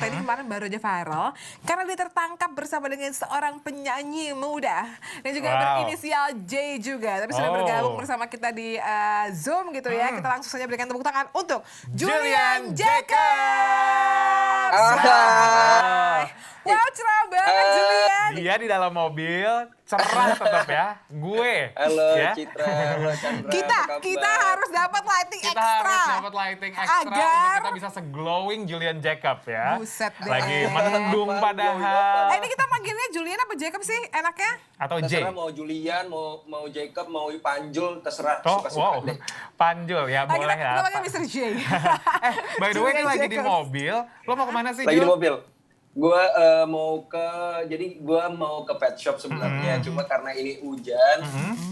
kita ini kemarin baru aja viral karena dia tertangkap bersama dengan seorang penyanyi muda dan juga berinisial J juga. Tapi sudah bergabung bersama kita di Zoom gitu ya. Kita langsung saja berikan tepuk tangan untuk Julian Jacob. Wow, cerah banget Julian. Dia di dalam mobil, cerah tetap ya. Gue. Halo ya. Citra, halo Chandra. Kita harus dapat lighting Kita ekstra. harus dapat lighting ekstra Agar untuk kita bisa se-glowing Julian Jacob ya. Buset deh. Lagi mendung padahal. Ini kita manggilnya Julian apa Jacob sih enaknya? Atau J. Terserah mau Julian, mau Jacob, mau Panjul, terserah Oh, suka-suka wow. deh. Panjul ya, boleh ya. Kita panggil Mr. J. By the way, ini Julian lagi di Jacob. mobil. Lo mau kemana sih, Lagi di Jul? mobil. Gua mau ke pet shop sebenarnya, cuma karena ini hujan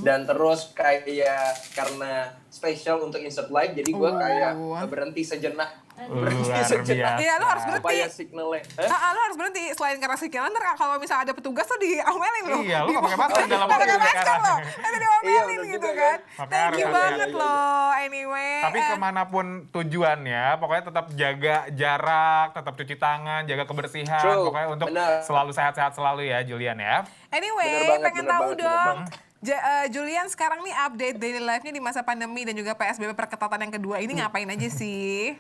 dan terus kayak karena spesial untuk insert live, jadi gua kayak berhenti sejenak. Luar biasa. Iya, lu harus berhenti. Supaya signalnya. Lu harus berhenti. Selain karena sinyal, ntar kalau misalnya ada petugas tuh diomelin lo. Iya, lu nggak pakai masker dalam mobil pakai masker sekarang. lo. Nanti diomelin Iya, gitu bener kan. juga Makanya Thank you harus banget hati-hati. loh. Anyway. Tapi kemanapun tujuannya, pokoknya tetap jaga jarak, tetap cuci tangan, jaga kebersihan. True, Pokoknya untuk benar. selalu sehat-sehat selalu ya, Julian ya. Anyway, Bener banget, pengen bener tahu banget, bener dong. banget. Julian sekarang nih update daily life-nya di masa pandemi dan juga PSBB perketatan yang kedua ini ngapain aja sih?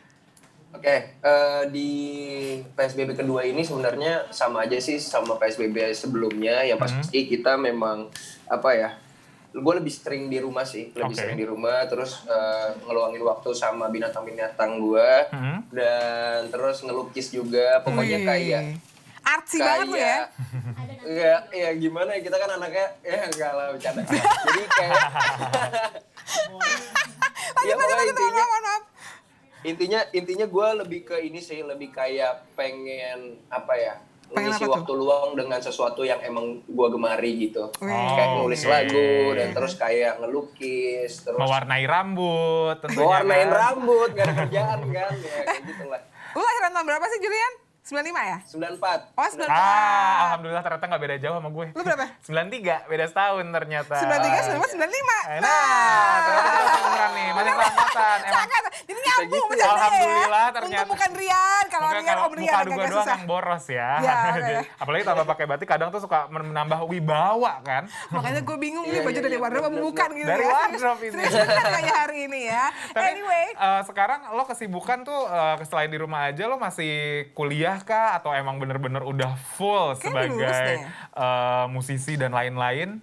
Oke, di PSBB kedua ini sebenarnya sama aja sih sama PSBB sebelumnya. Yang pasti kita memang gue lebih sering di rumah sih, sering di rumah, terus ngeluangin waktu sama binatang-binatang gue, dan terus ngelukis juga. Pokoknya kayak artsy banget lo ya. ya gimana ya, kita kan anaknya enggak lah bercanda. Jadi kayak Maaf. intinya gue lebih ke ini sih, lebih kayak pengen ngisi apa waktu luang dengan sesuatu yang emang gue gemari gitu. Kayak nulis oke. lagu dan terus kayak ngelukis, terus Mewarnai rambut tentunya. mewarnain kan? rambut, gak ada kerjaan kan, ya kayak gitu lah. Lu lahiran tahun berapa sih Julian? 95 ya? 94. Oh, 94. Alhamdulillah ternyata nggak beda jauh sama gue. Lu berapa? 93, beda setahun ternyata. 93, 94, 95. Ternyata kita umuran nih, masih seangkatan. Emang Sangat. Jadi nyambung gitu. bercanda ya. Alhamdulillah ternyata. Untung bukan Rian. Kalau Makanya Rian, kalau Om Rian muka agak dua doang susah. yang boros ya. Ya, makanya. Apalagi tambah pakai batik kadang tuh suka menambah wibawa kan. Makanya gue bingung nih Iya, baju iya, dari iya, wardrobe apa bener, bukan gitu Dari ya. wardrobe ini. Serius banget kayaknya hari ini ya. Tapi Anyway. sekarang lo kesibukan tuh selain di rumah aja lo masih kuliah kah atau emang bener-bener udah full Kayaknya lulus sebagai deh. musisi dan lain-lain?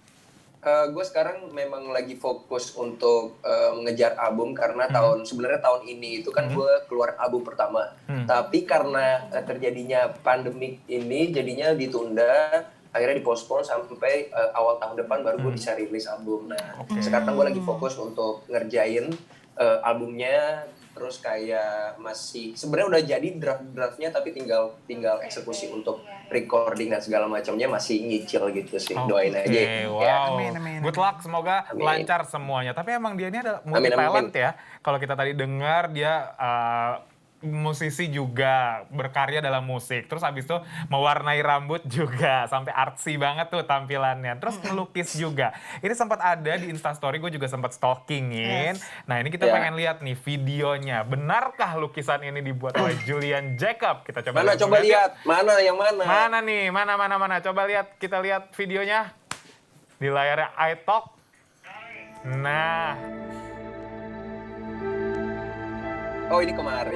Gue sekarang memang lagi fokus untuk mengejar album karena sebenarnya tahun ini itu kan gue keluar album pertama. Tapi karena terjadinya pandemik ini jadinya ditunda, akhirnya dipospon sampai awal tahun depan baru gue bisa rilis album. Nah, sekarang gue lagi fokus untuk ngerjain albumnya, terus kayak masih sebenarnya udah jadi draftnya tapi tinggal eksekusi untuk recording dan segala macamnya masih nyicil gitu sih. Doain aja. Wow. Ya. Amin. Good luck, semoga Amin. lancar semuanya. Tapi emang dia ini adalah multi talent ya. Kalau kita tadi dengar dia musisi juga, berkarya dalam musik. Terus habis itu mewarnai rambut juga, sampai artsy banget tuh tampilannya. Terus ngelukis juga. Ini sempat ada di Instastory, gue juga sempat stalkingin. Nah ini kita pengen lihat nih videonya. Benarkah lukisan ini dibuat oleh Julian Jacob? Kita coba Mana coba lihat, mana yang mana? Mana nih? Mana? Coba lihat, kita lihat videonya di layarnya iTalk. Nah, Oh ini kemarin.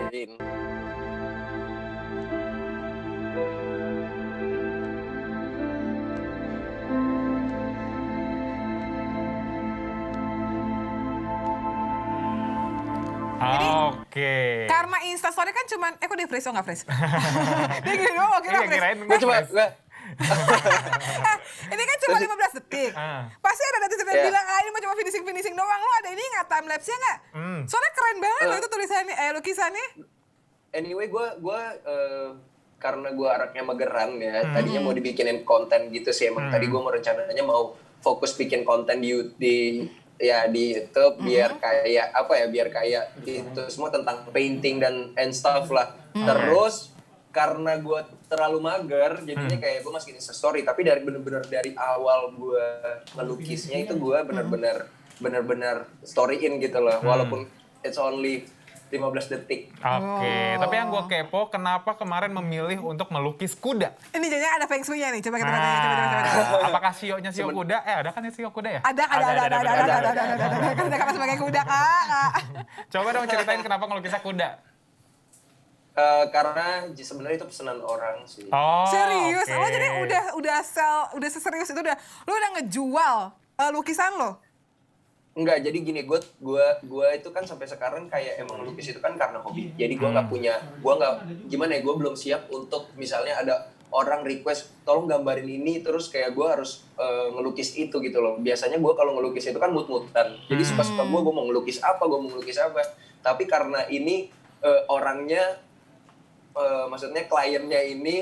oke. Karena Instastory kan cuman, kok dia freeze? Oh nggak freeze. Dia gini doang, kira Iya, freeze. kirain Gue coba, Ini kan cuma 15 detik. Pasti ada netizen yang Iya. bilang, ini mah cuma finishing doang. Lo ada ini nggak timelapse-nya nggak? Soalnya keren banget loh itu tulisannya, lukisannya. anyway gue karena gue anaknya mageran ya, tadinya mau dibikinin konten gitu sih, emang tadi gue mau rencananya mau fokus bikin konten di YouTube biar kayak itu semua tentang painting and stuff lah. Terus karena gue terlalu mager, jadinya kayak gue masukin Instastory, tapi bener-bener dari awal gue ngelukisnya itu gue bener-bener storyin gitu loh, walaupun it's only 15 detik. Oke, tapi yang gue kepo, kenapa kemarin memilih untuk melukis kuda? Ini jadinya ada feng shui-nya nih. Coba kita tanya, coba. Apakah sionya sio kuda? Ada kan ya sio kuda ya? Ada. Kan udah kata sebagai kuda, Kak. Coba dong ceritain kenapa ngelukisnya kuda. Karena sebenarnya itu pesanan orang sih. Oh, Serius? oke. Lo jadi udah seserius itu lo udah ngejual lukisan lo? Enggak, jadi gini, gue itu kan sampai sekarang kayak emang lukis itu kan karena hobi. Jadi gue nggak gimana ya, gue belum siap untuk misalnya ada orang request tolong gambarin ini, terus kayak gue harus ngelukis itu gitu loh. Biasanya gue kalau ngelukis itu kan mood-moodan. Jadi suka-suka gue mau ngelukis apa, Tapi karena ini orangnya maksudnya kliennya ini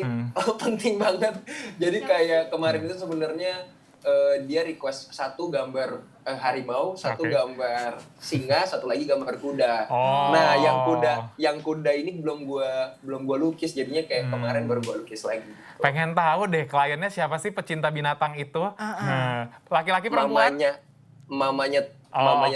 penting banget. Jadi kayak kemarin itu sebenarnya dia request satu gambar harimau, satu gambar singa, satu lagi gambar kuda. Nah, yang kuda ini belum gua lukis, jadinya kayak kemarin baru gua lukis lagi. Pengen tahu deh kliennya siapa sih pecinta binatang itu? Nah, laki-laki perempuan? Mamanya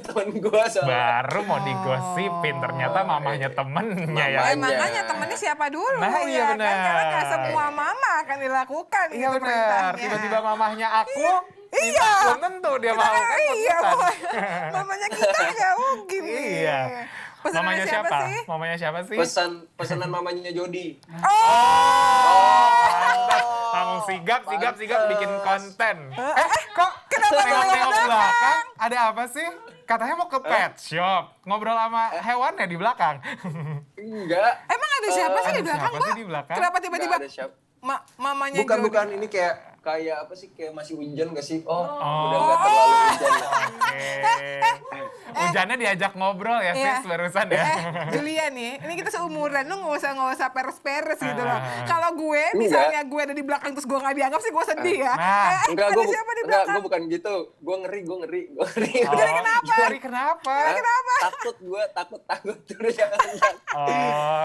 temen gua soalnya. Baru mau digosipin, ternyata mamanya temennya ya. Makanya temennya siapa dulu iya ya bener. kan? Karena nggak semua mama akan dilakukan Iya gitu benar. perintahnya. Tiba-tiba mamahnya aku, Iya. belum tentu dia mau kan Iya, pesan. mamanya kita nggak mungkin nih. Iya. Pesanannya Mamanya siapa? sih? Mamanya siapa sih? Pesanan mamanya Jody. Kamu sigap bikin konten. Kok Kenapa nengok-nengok belakang? belakang? Ada apa sih? Katanya mau ke pet shop. Ngobrol sama hewannya di belakang. Enggak. Emang ada siapa sih ada di belakang, siapa sih Mbak? di belakang? Kenapa tiba-tiba Nggak ada siapa. mamanya Bukan ini kayak apa sih, kayak masih hujan gak sih? Udah nggak terlalu hujan lah. Oke. Hujannya diajak ngobrol ya, Iya. Sis, barusan ya. Julia nih, ini kita seumuran, lu nggak usah peres-peres gitu loh. Kalau gue, misalnya gue ada di belakang terus gue nggak dianggap sih, gue sedih ya. Enggak, ada siapa di belakang? gue bukan gitu. Gue ngeri. Jadi kenapa? Kenapa? Takut. Udah jangan.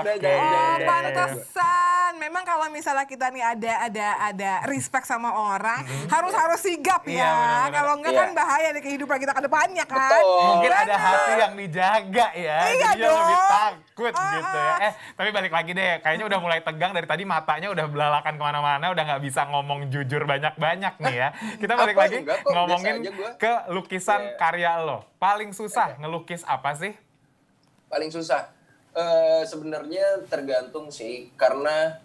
Udah jangan. Pantesan. Memang kalau misalnya kita nih ada respect sama orang, harus sigap Iya, ya. benar-benar. Kalau enggak kan bahaya nih kehidupan kita ke depannya kan. Betul. Mungkin ada Benar. hati yang dijaga ya, Iya jadi dia lebih dong. takut gitu ya. Tapi balik lagi deh, kayaknya udah mulai tegang dari tadi, matanya udah belalakan kemana-mana, udah nggak bisa ngomong jujur banyak-banyak nih ya. Kita balik Apa? lagi Enggak kok, ngomongin biasa aja gua. ke lukisan karya lo. Paling susah ngelukis apa sih? Paling susah. Sebenarnya tergantung sih, karena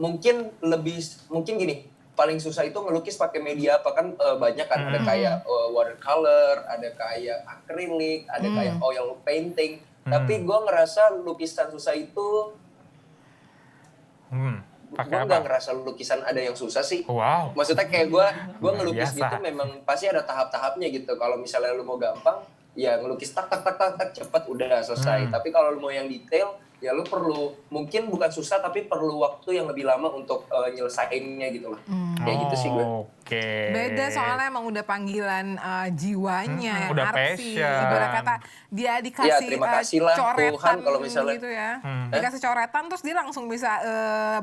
mungkin gini, paling susah itu ngelukis pakai media apa kan, banyak kan, ada kayak watercolor, ada kayak akrilik, ada kayak oil painting. Tapi gue ngerasa lukisan susah itu, Pakai gue apa? nggak ngerasa lukisan ada yang susah sih. Wow. Maksudnya kayak gue Luar ngelukis biasa. gitu memang pasti ada tahap-tahapnya gitu. Kalau misalnya lu mau gampang, ya ngelukis tak cepet udah selesai. Tapi kalau lu mau yang detail, ya lu perlu, mungkin bukan susah tapi perlu waktu yang lebih lama untuk nyelesainnya gitu loh. Kayak gitu sih gue. Oke. Beda soalnya emang udah panggilan jiwanya yang udah artsy. passion. Ibarat kata dia dikasih terima kasih lah coretan Tuhan kalau misalnya. gitu ya. Dikasih coretan terus dia langsung bisa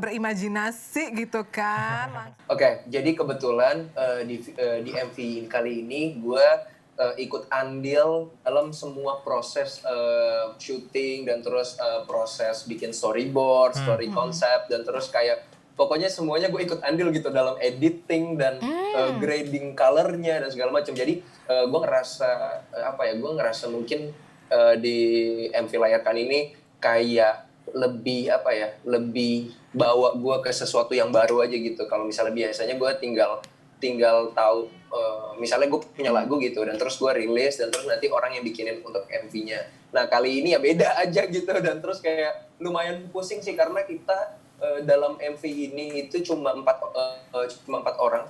berimajinasi gitu kan. Oke, jadi kebetulan di MV kali ini gue ikut andil dalam semua proses syuting dan terus proses bikin storyboard, story concept, dan terus kayak pokoknya semuanya gue ikut andil gitu dalam editing dan grading colornya dan segala macam. Jadi gue ngerasa mungkin di MV Layarkan ini kayak lebih bawa gue ke sesuatu yang baru aja gitu. Kalau misalnya biasanya gue tinggal tahu, misalnya gue punya lagu gitu dan terus gue rilis dan terus nanti orang yang bikinin untuk MV-nya. Nah kali ini ya beda aja gitu, dan terus kayak lumayan pusing sih karena kita dalam MV ini itu cuma empat orang.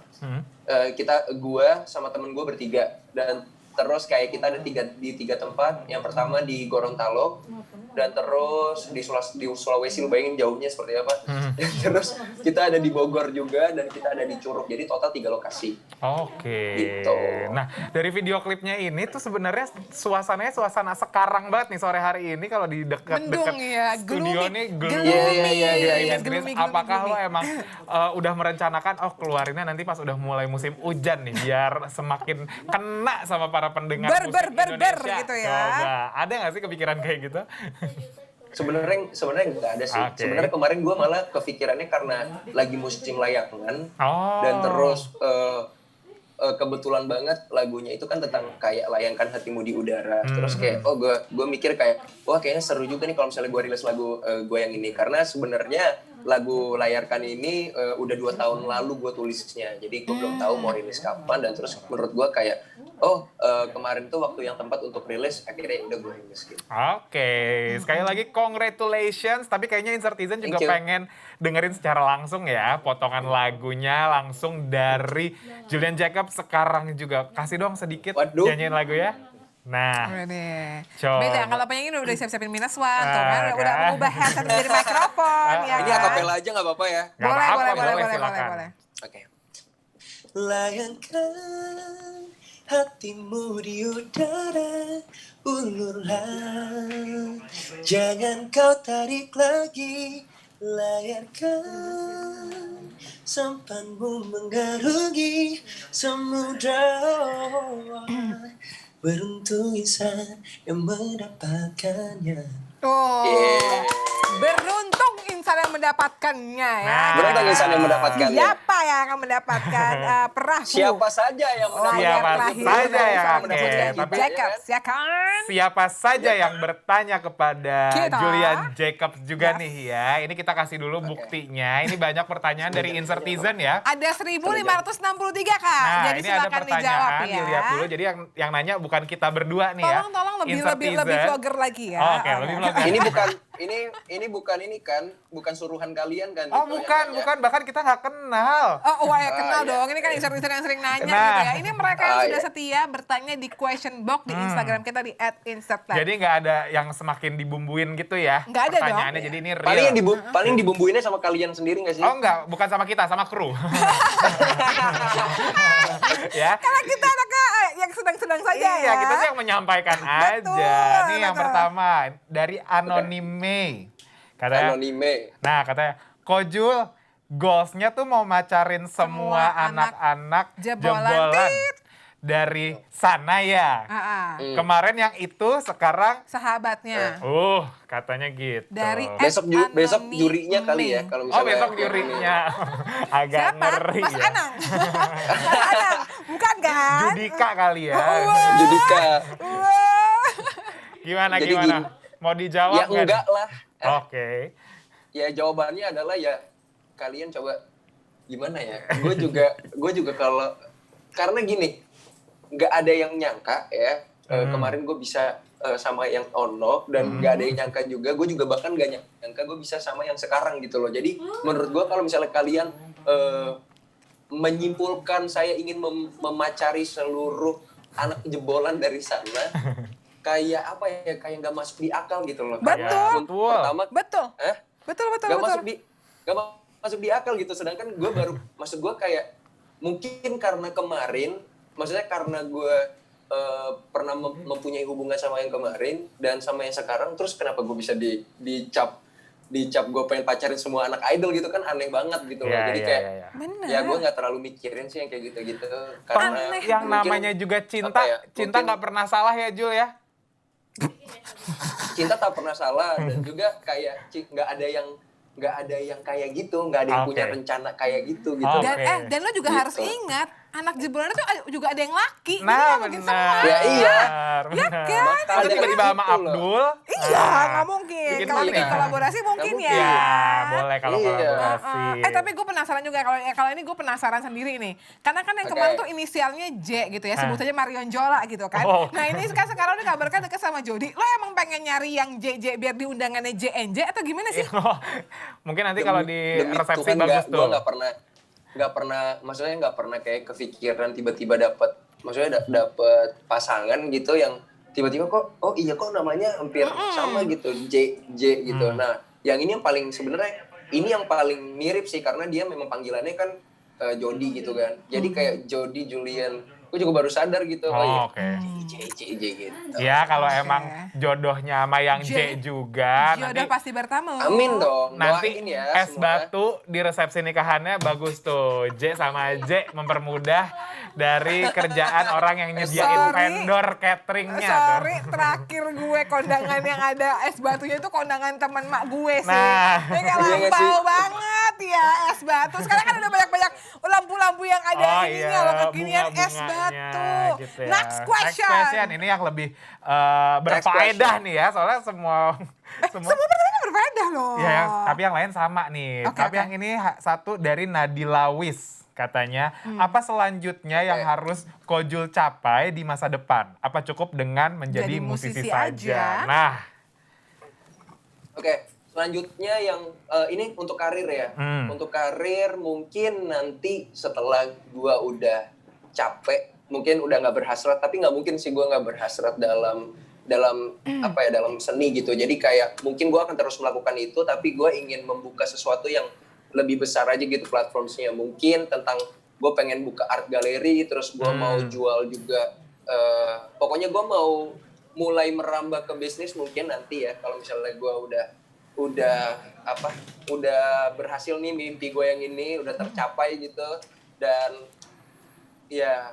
Gue sama temen gue bertiga, dan terus kayak kita ada di tiga tempat. Yang pertama di Gorontalo, dan terus di Sulawesi, lu bayangin jauhnya seperti apa. Dan terus kita ada di Bogor juga, dan kita ada di Curug, jadi total 3 lokasi. Oke. Gitu. Nah, dari video klipnya ini tuh sebenarnya suasananya suasana sekarang banget nih sore hari ini kalau di dekat-dekat Mendung ya, studio nih gloomy. Apakah lo emang udah merencanakan keluarinnya nanti pas udah mulai musim hujan nih biar semakin kena sama para pendengar musik Indonesia gitu ya. Coba, ada nggak sih kepikiran kayak gitu? Sebenarnya nggak ada sih. Okay. Sebenarnya kemarin gue malah kepikirannya karena lagi musim layangan, Oh. dan terus kebetulan banget lagunya itu kan tentang kayak layangkan hatimu di udara. Terus kayak gue mikir kayak wah kayaknya seru juga nih kalau misalnya gue rilis lagu gue yang ini, karena sebenarnya lagu Layarkan ini udah 2 tahun lalu gue tulisnya, jadi gue belum tahu mau rilis kapan. Dan terus menurut gue kayak kemarin tuh waktu yang tepat untuk rilis, akhirnya udah gue rilis gitu. Oke, sekali lagi congratulations. Tapi kayaknya Insertizen juga pengen dengerin secara langsung ya potongan lagunya langsung dari Julian Jacob sekarang juga. Kasih dong sedikit nyanyiin lagu ya. Nah, coba. Beda kalau penyanyi udah siap-siapin minus one, tuh kan udah mengubah headset menjadi mikrofon. Ya ini akapela aja nggak apa-apa ya? Boleh. Oke. Layangkan hatimu di udara, ulurlah, jangan kau tarik lagi. Layarkan sampanmu mengarungi samudra. Beruntung insan yang mendapatkannya. Beruntung insan yang mendapatkannya ya. Beruntung insan yang mendapatkannya. Siapa yang akan mendapatkan perahu? Siapa saja yang Tapi Jacobs, ya kan? Siapa saja yang bertanya kepada Julian Jacobs juga nih ya. Ini kita kasih dulu buktinya. Ini banyak pertanyaan dari Insertizen ya. Ada 1563 Kak. Nah, jadi ini ada silakan dijawab pertanyaan, ya. dilihat dulu. Jadi yang nanya bukan kita berdua nih ya. Tolong lebih vlogger lagi ya. Oke, lebih vlogger. Bukan suruhan kalian kan? Oh, bukan. Bahkan kita nggak kenal. Kenal dong. Ini kan inser-inser yang sering nanya gitu ya. Ini mereka yang sudah setia bertanya di question box di Instagram kita di @insertlive. Jadi nggak ada yang semakin dibumbuin gitu ya? Nggak ada pertanyaannya, dong. jadi ini real. Paling dibumbuinnya sama kalian sendiri nggak sih? Oh enggak, bukan sama kita, sama kru. Ya. Karena kita anaknya yang sedang-sedang saja ya. Iya, kita sih yang menyampaikan aja. Nih yang pertama dari Anonime. Katanya, katanya, Kojul, goalsnya tuh mau macarin semua anak-anak jebolan dari sana ya. Kemarin yang itu, sekarang sahabatnya. Katanya gitu. Dari besok jurinya kali ya kalau misalnya. Besok jurinya. Agak siapa? ngeri Mas ya. Anang. Mas Anang, bukan kan? Judika kali ya. Judika. Gimana? Mau dijawab? Ya enggak lah. Oke. Ya jawabannya adalah ya kalian coba gimana ya? Gue juga kalau karena gini, nggak ada yang nyangka ya. Kemarin gue bisa sama yang Ono dan nggak ada yang nyangka juga. Gue juga bahkan nggak nyangka gue bisa sama yang sekarang gitu loh. Jadi menurut gue kalau misalnya kalian menyimpulkan saya ingin memacari seluruh anak jebolan dari sana. Kayak apa ya, kayak nggak masuk di akal gitu loh. Betul. Pertama, betul. Gak masuk di akal gitu. Sedangkan gue maksud gue kayak mungkin karena kemarin, maksudnya karena gue pernah mempunyai hubungan sama yang kemarin dan sama yang sekarang, terus kenapa gue bisa dicap gue pengen pacarin semua anak idol gitu kan, aneh banget gitu loh. Jadi kayak ya gue nggak terlalu mikirin sih yang kayak gitu-gitu. Karena yang namanya juga cinta nggak pernah salah ya Jul ya. Cinta tak pernah salah dan juga kayak nggak ada yang kayak gitu, nggak ada yang punya rencana kayak gitu. Dan lo juga harus ingat anak jebolan itu juga ada yang laki. Nah, benar. Ya iya. Ya kan? Kalau tiba-tiba sama Abdul. Iya, nggak mungkin. Kalau bikin kolaborasi mungkin ya. Ya, boleh kalau kolaborasi. Tapi gue penasaran juga kalau ini gue penasaran sendiri nih. Karena kan yang kemarin tuh inisialnya J gitu ya, sebut saja Marion Jola gitu kan. Nah ini sekarang dikabarkan dekat sama Jody. Lo emang pengen nyari yang JJ biar di undangannya JNJ atau gimana sih? Mungkin nanti kalau di resepsi bagus tuh. Gue nggak pernah kayak kepikiran tiba-tiba dapat pasangan gitu yang tiba-tiba kok oh iya kok namanya hampir sama gitu, J gitu. Nah, yang ini yang paling sebenarnya ini yang paling mirip sih karena dia memang panggilannya kan Jody gitu kan. Jadi kayak Jody Julian. Gue juga baru sadar gitu. Oh iya. Oke. J gitu. Ya kalau Oke. emang jodohnya sama yang J juga Jodoh nanti pasti bertemu. Amin dong. nanti Doain ya es semua. batu di resepsi nikahannya bagus tuh. J sama J mempermudah dari kerjaan orang yang nyediain Sorry. vendor cateringnya tuh. Sorry, terakhir gue kondangan yang ada es batunya itu kondangan teman mak gue sih. Nah. Ini kayak Iya nggak lampau sih? banget ya es batu. Sekarang kan udah banyak-banyak lampu-lampu yang ada Oh ininya iya, loh, kekinian es bunga-bunganya batu. gitu ya. Next question. Ini yang lebih berfaedah question. nih ya, soalnya semua Semua pertanyaan berbeda loh. ya, tapi yang lain sama nih. Oke, Tapi oke. yang ini satu dari Nadila Wis katanya, apa selanjutnya yang harus Kojul capai di masa depan? Apa cukup dengan menjadi Jadi musisi musisi saja? aja. Nah, Oke, selanjutnya yang ini untuk karir ya. Untuk karir mungkin nanti setelah gua udah capek, mungkin udah nggak berhasrat, tapi nggak mungkin sih gua nggak berhasrat dalam apa ya, dalam seni gitu. Jadi kayak mungkin gua akan terus melakukan itu, tapi gua ingin membuka sesuatu yang lebih besar aja gitu platformnya. Mungkin tentang gue pengen buka art gallery, terus gue mau jual juga. Pokoknya gue mau mulai merambah ke bisnis mungkin nanti ya. Kalau misalnya gue udah berhasil nih mimpi gue yang ini udah tercapai gitu. Dan ya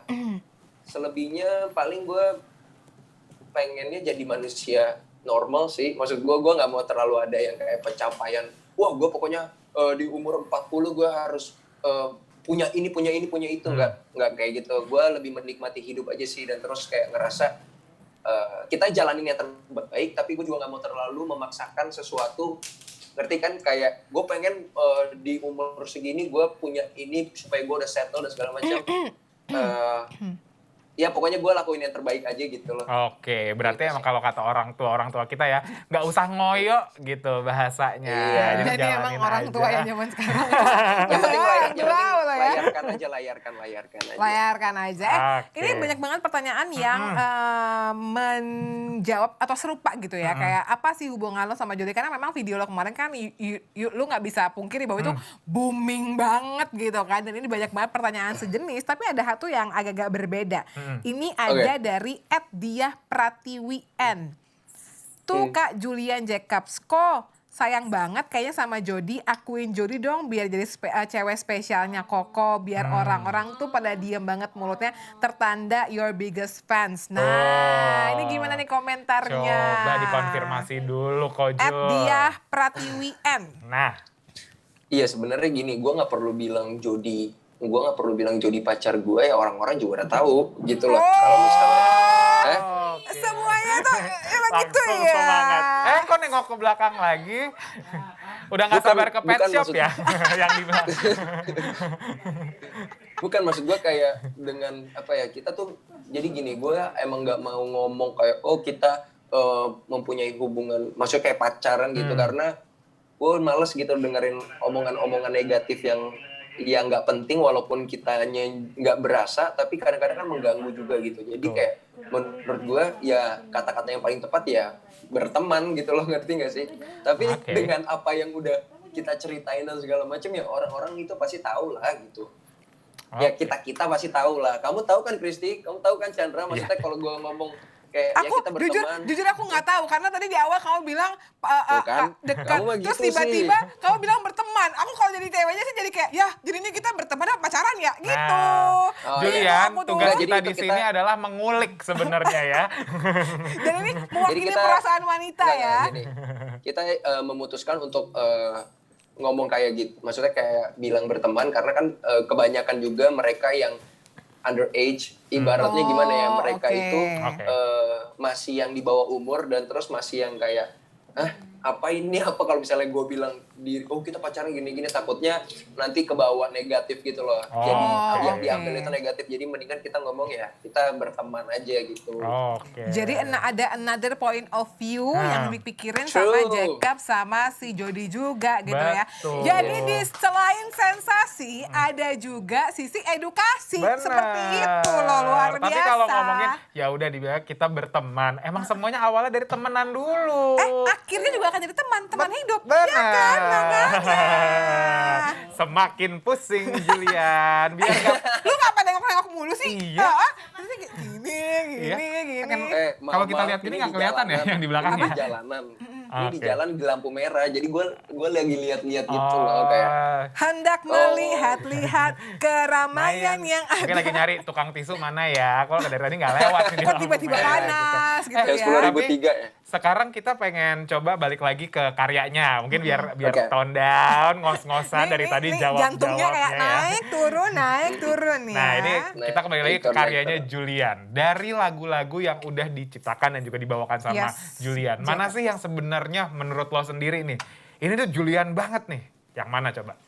selebihnya paling gue pengennya jadi manusia normal sih. Maksud gue nggak mau terlalu ada yang kayak pencapaian. Wah, gue pokoknya di umur 40 gue harus punya ini, punya itu. Nggak kayak gitu. Gue lebih menikmati hidup aja sih. Dan terus kayak ngerasa kita jalanin yang terbaik, tapi gue juga nggak mau terlalu memaksakan sesuatu. Ngerti kan? Kayak gue pengen di umur segini gue punya ini supaya gue udah settle dan segala macam. Ya pokoknya gue lakuin yang terbaik aja gitu loh. oke. Berarti Gitu emang sih. kalau kata orang tua kita ya, nggak usah ngoyo gitu bahasanya. Iya. Jadi emang jalanin orang aja. tua yang zaman sekarang. Yang penting layarkan layarkan aja. Layarkan aja. Oke. Ini banyak banget pertanyaan yang menjawab atau serupa gitu ya. Kayak apa sih hubungan lo sama Jody? Karena memang video lo kemarin kan lu nggak bisa pungkiri bahwa itu booming banget gitu kan. Dan ini banyak banget pertanyaan sejenis. Tapi ada satu yang agak-agak berbeda. Ini ada dari @diah_pratiwien. Tuh Kak Julian Jacobs, kok sayang banget kayaknya sama Jody, akuin Jody dong biar jadi cewek spesialnya Koko, biar orang-orang tuh pada diem banget mulutnya, tertanda your biggest fans. Nah, ini gimana nih komentarnya? Coba dikonfirmasi dulu Kojul. @diah_pratiwien. Nah, Iya sebenarnya gini, gue nggak perlu bilang Jody pacar gue ya, orang-orang juga udah tahu gitu loh. Kalau misalnya Semuanya tuh emang gitu langsung ya. semangat. Kok nengok ke belakang lagi? Udah nggak Bukan- sabar ke pet bukan shop maksud- ya? Yang dibilang. bukan maksud gue kayak dengan apa ya, kita tuh jadi gini, gue emang nggak mau ngomong kayak oh kita mempunyai hubungan, maksudnya kayak pacaran gitu, karena gue males gitu dengerin omongan-omongan negatif yang nggak penting, walaupun kitanya nggak berasa, tapi kadang-kadang kan mengganggu juga gitu. Jadi kayak menurut gue ya kata-kata yang paling tepat ya berteman gitu loh, ngerti nggak sih? Tapi Oke. dengan apa yang udah kita ceritain dan segala macam ya orang-orang itu pasti tahu lah gitu. Ya kita pasti tahu lah. Kamu tahu kan Kristi, kamu tahu kan Chandra, maksudnya kalau gue ngomong kayak ya Aku kita berteman. jujur aku nggak tahu karena tadi di awal kamu bilang Tuh kan, dekat, kamu mah terus gitu tiba-tiba sih. kamu bilang berteman. Aku kalau jadi ceweknya sih jadi kayak ya jadinya kita berteman apa pacaran ya gitu. Nah, Oh, Jadi Julian, aku tuh- tugas Jadi kita itu di kita- sini adalah mengulik sebenarnya ya. Dan ini mewakili kita- perasaan wanita Nggak, ya. gini. Kita memutuskan untuk ngomong kayak gitu. Maksudnya kayak bilang berteman karena kan kebanyakan juga mereka yang underage, ibaratnya gimana ya, mereka oke. itu Oke. masih yang di bawah umur dan terus masih yang kayak apa ini apa kalau misalnya gue bilang kita pacaran gini-gini, takutnya nanti kebawa negatif gitu loh. Jadi yang diambil itu negatif, jadi mendingan kita ngomong ya kita berteman aja gitu. Jadi ada another point of view yang dipikirin sama Jacob sama si Jody juga gitu ya. Jadi di selain sensasi ada juga sisi edukasi. Seperti itu loh, luar biasa. Tapi kalau ngomongin ya udah dibilang kita berteman, emang semuanya awalnya dari temenan dulu. Akhirnya juga akan jadi teman hidup. Benar. Ya kan, makanya. Semakin pusing Julian, biar gak... Lu ngapa nengok-nengok mulu sih? Iya. Gini. Kalau kita lihat gini nggak kelihatan ya yang di belakangnya. Di jalanan. Ini di jalan di lampu merah, jadi gue lagi lihat-lihat gitu loh kayak. Hendak melihat-lihat keramaian yang ada. Mungkin lagi nyari tukang tisu mana ya, kalau dari tadi nggak lewat. Kok tiba-tiba panas gitu ya. 10.003 ya. Sekarang kita pengen coba balik lagi ke karyanya, mungkin biar tone down, ngos-ngosan dari tadi jawab-jawabnya. Jantungnya kayak naik turun ya. Nah ini kita kembali lagi ke karyanya Julian. Dari lagu-lagu yang udah diciptakan dan juga dibawakan sama Julian, mana sih yang sebenarnya menurut lo sendiri nih, ini tuh Julian banget nih, yang mana coba?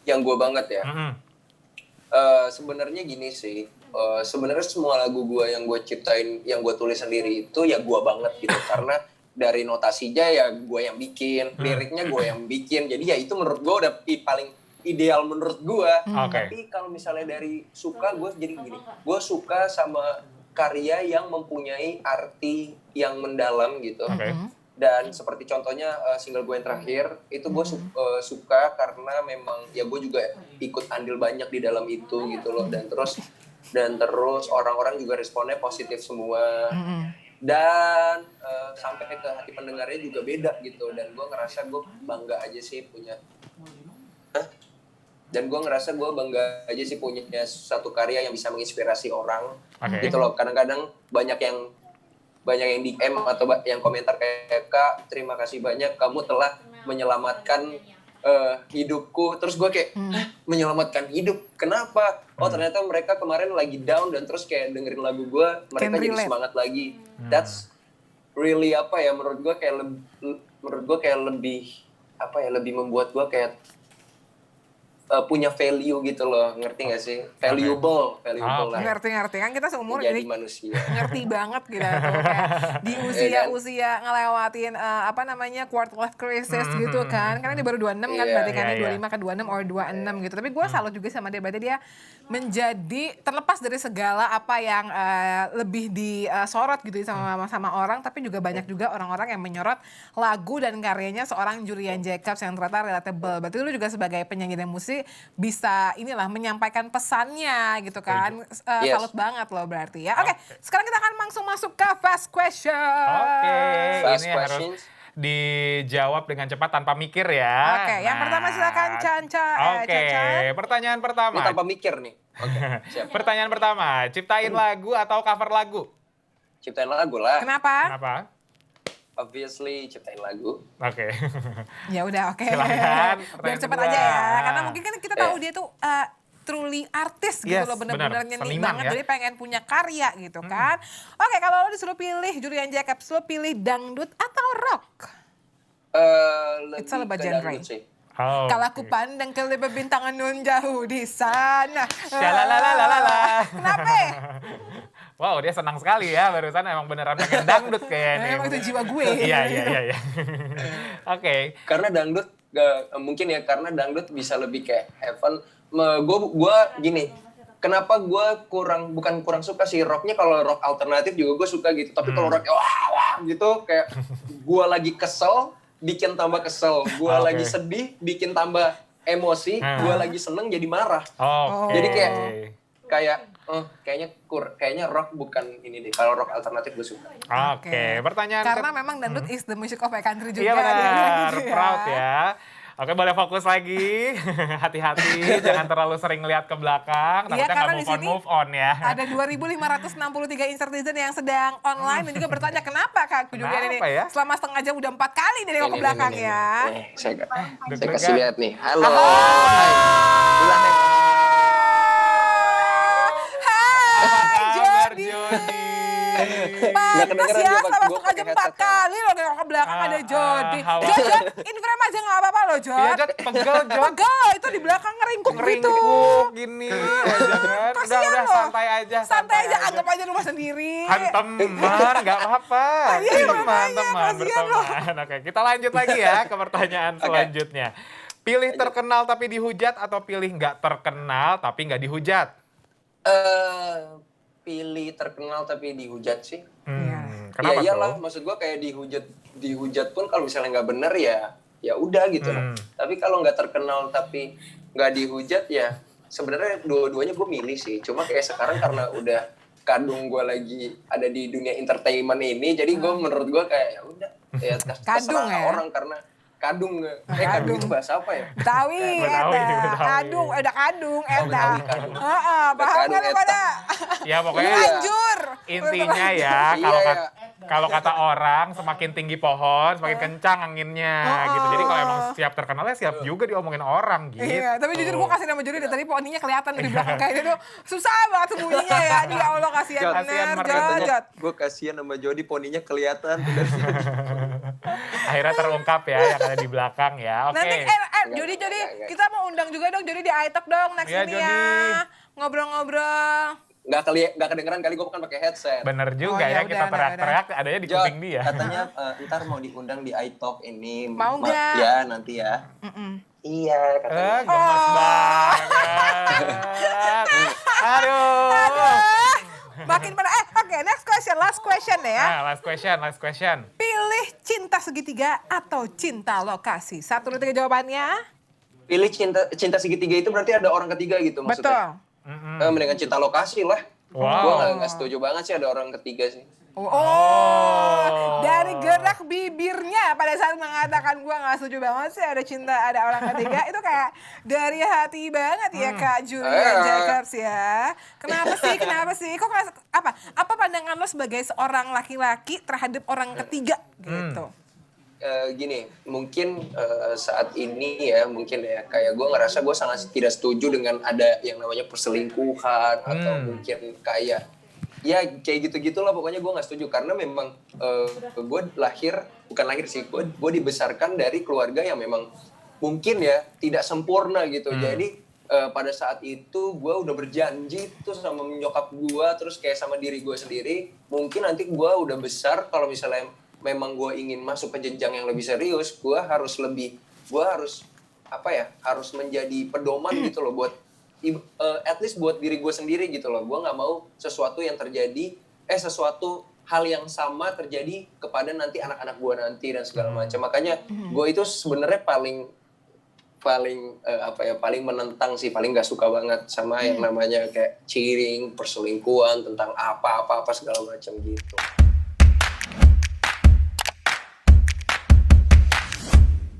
Yang gue banget ya. Sebenarnya gini sih, sebenarnya semua lagu gue yang gue ciptain, yang gue tulis sendiri itu ya gue banget gitu. Karena dari notasinya ya gue yang bikin, liriknya gue yang bikin. Jadi ya itu menurut gue udah paling ideal menurut gue. Tapi kalau misalnya dari suka, gue jadi gini, gue suka sama karya yang mempunyai arti yang mendalam gitu. Dan seperti contohnya single gue yang terakhir itu gue suka karena memang ya gue juga ikut andil banyak di dalam itu gitu loh, dan terus orang-orang juga responnya positif semua, dan sampai ke hati pendengarnya juga beda gitu, dan gue ngerasa gue bangga aja sih punya satu karya yang bisa menginspirasi orang gitu loh. Kadang-kadang banyak yang DM atau yang komentar kayak, "Kak, terima kasih banyak kamu telah menyelamatkan hidupku." Terus gue kayak, menyelamatkan hidup? Kenapa? Oh ternyata mereka kemarin lagi down dan terus kayak dengerin lagu gue, mereka jadi semangat lagi. That's really menurut gue kayak lebih membuat gue kayak punya value gitu loh, ngerti gak sih? Valuable lah. Ngerti kan kita seumur jadi ini manusia. ngerti banget gitu kayak di usia ngelewatin quarter life crisis gitu kan. Karena dia baru 26 kan, berarti kan 25 ke 26 or 26 gitu. Tapi gue salut juga sama dia, berarti dia menjadi terlepas dari segala apa yang lebih disorot gitu sama orang, tapi juga banyak juga orang-orang yang menyorot lagu dan karyanya seorang Julian Jacobs yang ternyata relatable. Berarti lu juga sebagai penyanyi dan musik bisa menyampaikan pesannya gitu kan. Salut banget loh berarti ya. Oke, sekarang kita akan langsung masuk ke fast question. Fast ini questions. harus dijawab dengan cepat tanpa mikir ya. Yang pertama silakan Canca. Pertanyaan pertama. Ini tanpa mikir nih. Siap. Pertanyaan pertama, ciptain lagu atau cover lagu? Ciptain lagu lah. Kenapa? Obviously ciptain lagu. Ya udah, oke. Silakan. Biar cepat aja ya. Karena mungkin kan kita tahu dia tuh truly artis gitu loh, bener-bener nyanyi banget, jadi pengen punya karya gitu kan. Oke, kalau lo disuruh pilih Julian Jacobs, lo pilih dangdut atau rock? Lebih It's all about ke genre. dangdut sih. Kalau aku pandang ke bintang nun jauh di sana. Kenapa? Wow, dia senang sekali ya, barusan emang beneran pengen dangdut kayaknya. Emang itu jiwa gue. Iya. Oke. Karena dangdut mungkin ya, karena dangdut bisa lebih kayak heaven. Gue gini, kenapa gue bukan kurang suka sih rocknya. Kalau rock alternatif juga gue suka gitu, tapi kalau rock wah gitu kayak gue lagi kesel bikin tambah kesel, gue lagi sedih bikin tambah emosi, gue lagi seneng jadi marah. Jadi kayaknya rock bukan ini deh. Kalau rock alternatif gue suka. Pertanyaan karena memang dangdut is the music of a country juga. Iya benar, gitu proud ya. Oke, boleh fokus lagi. Hati-hati, jangan terlalu sering lihat ke belakang. Takutnya nggak move on ya. Ada 2.563 Insertizen yang sedang online dan juga bertanya kenapa Kak Julian ini selama setengah jam udah 4 kali nih nengok ke belakang ya. Saya kasih lihat nih. Halo. Hai Jody. Nggak Pantas kedengeran ya, dia sama gua masuk aja pakai 4 headset. kali loh nengok ke belakang ada Jody. hawa. Jod, in frame aja nggak apa-apa loh Jod. Iya, Jod, pegel, Jod. Pegel, itu di belakang ngeringkuk gitu. Ngeringkuk gini, ya jangan. Kasian Udah, loh. santai aja. Santai aja, anggap aja rumah sendiri. Kan teman, nggak apa-apa. Iya, Teman, makanya, teman, kasihan loh. berteman. Oke, kita lanjut lagi ya ke pertanyaan selanjutnya. Pilih terkenal tapi dihujat atau pilih nggak terkenal tapi nggak dihujat? Pilih terkenal tapi dihujat sih. Kenapa Ya iyalah, tuh? maksud gua kayak dihujat pun kalau misalnya nggak bener ya udah gitu loh. Tapi kalau nggak terkenal tapi nggak dihujat ya sebenarnya dua-duanya gue milih sih. Cuma kayak sekarang karena udah kadung gue lagi ada di dunia entertainment ini, jadi gue menurut gue kayak ya udah ya Kadung terserah ya? orang karena kadung kadung itu bahasa apa ya? Betawi, Betawi, eta. Betawi. Kadung, udah kadung, eta. Betawi, kadung. Heeh, paham Kadung, kan lu eta. pada? Ya pokoknya Lanjur. intinya ya Iya, kalau iya. kalau kata orang semakin tinggi pohon semakin kencang anginnya gitu. Jadi kalau emang siap terkenal ya siap juga diomongin orang gitu. Iya, tapi jujur gue kasih nama Jody dari tadi poninya kelihatan dari belakang kayak dia tuh susah banget sembunyinya ya. Ya Allah kasihan Jod, bener, kasihan Jod. Gue kasihan sama Jody, poninya kelihatan. Akhirnya terungkap ya yang ada di belakang ya. Oke. Nanti, Jody, Enggak. kita mau undang juga dong Jody di iTalk dong next Iya, ini Jody. ya. Ngobrol-ngobrol. Nggak kedengeran kali gue kan pakai headset. Bener juga Oh, ya ya kita udah, teriak-teriak adanya di Jod, kuping dia. katanya ntar mau diundang di iTalk ini. Mau nggak? Ya, nanti ya. Iya, katanya. Gemes banget. Aduh. Makin pada, oke, next question, last question ya. Nah, last question. Pilih cinta segitiga atau cinta lokasi? 1, 2, 3 jawabannya. Pilih cinta segitiga itu berarti ada orang ketiga gitu maksudnya. Betul. Mendingan cinta lokasi lah. Wow. Gue nggak setuju banget sih ada orang ketiga sih. Dari gerak bibirnya pada saat mengatakan gua nggak setuju banget sih ada cinta ada orang ketiga itu kayak dari hati banget ya Kak Julian Jacobs ya. Kenapa sih? Kok apa pandangan lo sebagai seorang laki-laki terhadap orang ketiga gitu? Gini, mungkin saat ini ya mungkin ya kayak gue ngerasa gue sangat tidak setuju dengan ada yang namanya perselingkuhan atau mungkin kayak ya kayak gitu-gitulah pokoknya gue nggak setuju karena memang gue bukan lahir sih gue dibesarkan dari keluarga yang memang mungkin ya tidak sempurna gitu. Jadi pada saat itu gue udah berjanji tuh sama nyokap gue terus kayak sama diri gue sendiri mungkin nanti gue udah besar kalau misalnya memang gue ingin masuk ke jenjang yang lebih serius gue harus menjadi pedoman gitu loh buat at least buat diri gue sendiri gitu loh. Gue nggak mau sesuatu sesuatu hal yang sama terjadi kepada nanti anak-anak gue nanti dan segala macam. Makanya gue itu sebenarnya paling menentang sih, paling nggak suka banget sama yang namanya kayak cheating, perselingkuhan, tentang apa segala macam gitu.